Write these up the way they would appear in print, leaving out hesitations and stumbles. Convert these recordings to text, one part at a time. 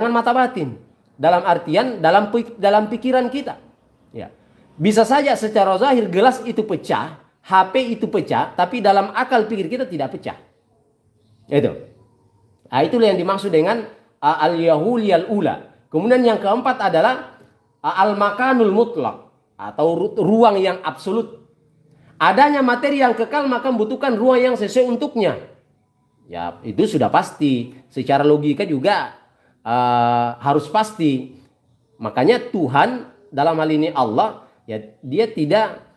mata batin. Dalam artian dalam pikiran kita. Ya. Bisa saja secara zahir gelas itu pecah, HP itu pecah, tapi dalam akal pikir kita tidak pecah. Itu. Nah, itulah yang dimaksud dengan al-yahuliyal ula. Kemudian yang keempat adalah al-makanul mutlak atau ruang yang absolut. Adanya materi yang kekal maka membutuhkan ruang yang sesuai untuknya. Ya, itu sudah pasti. Secara logika juga harus pasti. Makanya Tuhan dalam hal ini Allah, ya, dia tidak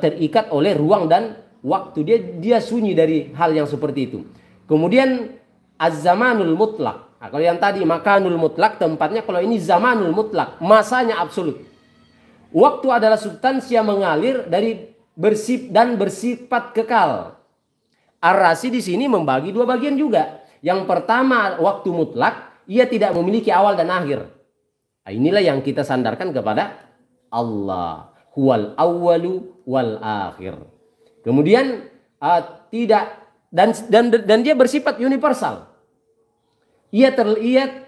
terikat oleh ruang dan waktu. Dia sunyi dari hal yang seperti itu. Kemudian az-zamanul mutlak. Nah, kalau yang tadi makanul mutlak tempatnya, kalau ini zamanul mutlak, masanya absolut. Waktu adalah substansi yang mengalir dari bersifat kekal. Ar-Razi di sini membagi dua bagian juga. Yang pertama, waktu mutlak, ia tidak memiliki awal dan akhir. Nah, inilah yang kita sandarkan kepada Allah. Huwal awwalu wal akhir. Kemudian tidak dan dia bersifat universal. Ia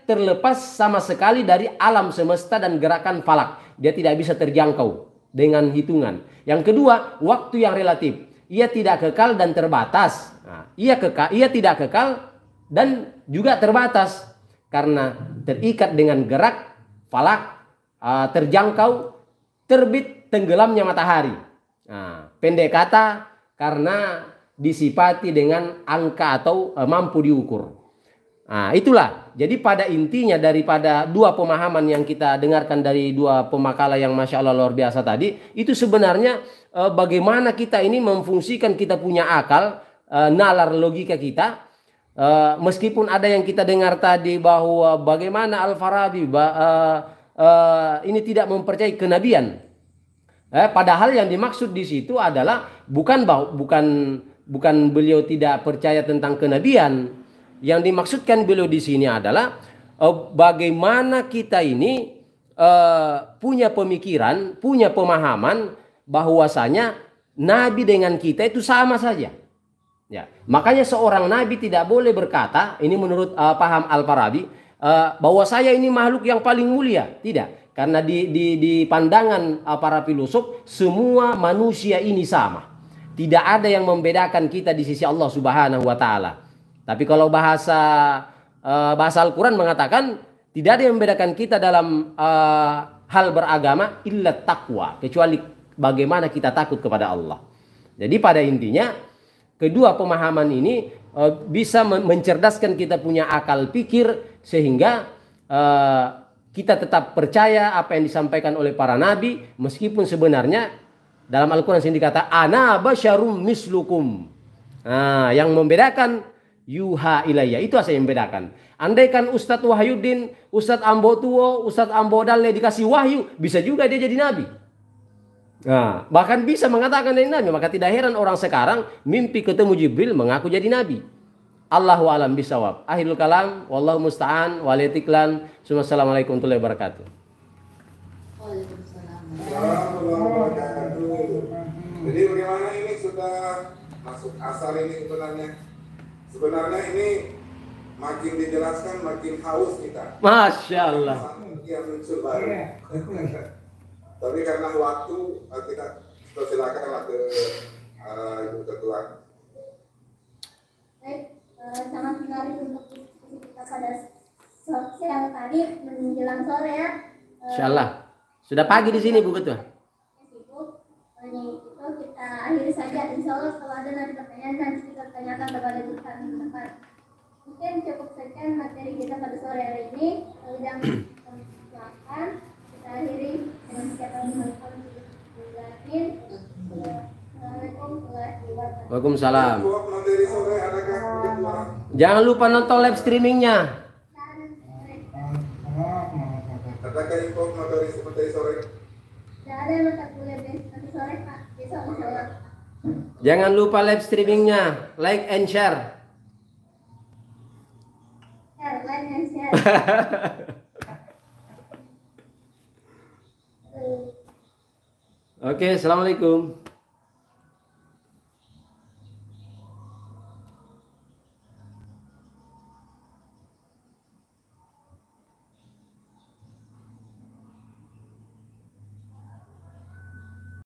terlepas sama sekali dari alam semesta dan gerakan falak. Dia tidak bisa terjangkau dengan hitungan. Yang kedua, waktu yang relatif. Ia tidak kekal dan terbatas. Nah, ia tidak kekal dan juga terbatas karena terikat dengan gerak falak, terjangkau, terbit tenggelamnya matahari. Nah, pendek kata karena disifati dengan angka atau mampu diukur. Nah, itulah. Jadi pada intinya daripada dua pemahaman yang kita dengarkan dari dua pemakalah yang Masya Allah luar biasa tadi, itu sebenarnya bagaimana kita ini memfungsikan kita punya akal, nalar logika kita. Meskipun ada yang kita dengar tadi bahwa bagaimana Al-Farabi ini tidak mempercayai kenabian. Padahal yang dimaksud di situ adalah bukan beliau tidak percaya tentang kenabian. Yang dimaksudkan beliau di sini adalah bagaimana kita ini punya pemikiran, punya pemahaman bahwasanya nabi dengan kita itu sama saja. Ya, makanya seorang nabi tidak boleh berkata, ini menurut paham Al-Farabi, bahwa saya ini makhluk yang paling mulia. Tidak, karena di pandangan para filosof semua manusia ini sama. Tidak ada yang membedakan kita di sisi Allah Subhanahu wa taala. Tapi kalau bahasa Al-Quran mengatakan tidak ada yang membedakan kita dalam hal beragama illa taqwa, kecuali bagaimana kita takut kepada Allah. Jadi pada intinya kedua pemahaman ini bisa mencerdaskan kita punya akal pikir sehingga kita tetap percaya apa yang disampaikan oleh para nabi, meskipun sebenarnya dalam Al-Quran sendiri dikata ana basyarum mislukum. Nah, yang membedakan yuha ilayya, itu saja yang membedakan. Andaikan Ustadz Wahyuddin, Ustadz Ambo Tuo, Ustadz Ambo Dalle dikasih wahyu, bisa juga dia jadi nabi. Nah, bahkan bisa mengatakan dari nabi. Maka tidak heran orang sekarang mimpi ketemu Jibril mengaku jadi nabi. Allahu a'lam bishawab. Akhirul kalam, wallahu musta'an, walitiklan. Assalamualaikum warahmatullahi wabarakatuh. Waalaikumsalam. Jadi bagaimana ini sudah masuk asal ini sebenarnya? Sebenarnya ini makin dijelaskan makin haus kita. Masya Allah. Yang muncul baru. Tapi karena waktu kita silakanlah ke Ibu Ketua. Baik, sangat menarik untuk kita pada siang tadi menjelang sore ya. Insyaallah. Sudah pagi di sini Bu Ketua. Itu kita akhiri saja. Insya Allah kalau ada nanti pertanyaan nanti kita tanyakan kepada kita di depan. Mungkin cukup sekian materi kita pada sore hari ini. Yang silakan kita akhiri dengan sekian Waalaikumsalam. Jangan lupa nonton live streamingnya. Katakan info materi sore. Tidak ada yang mata kuliah nanti sore Pak. Besok insyaallah. Jangan lupa live streamingnya, like and share. Share, like and share. Oke, assalamualaikum.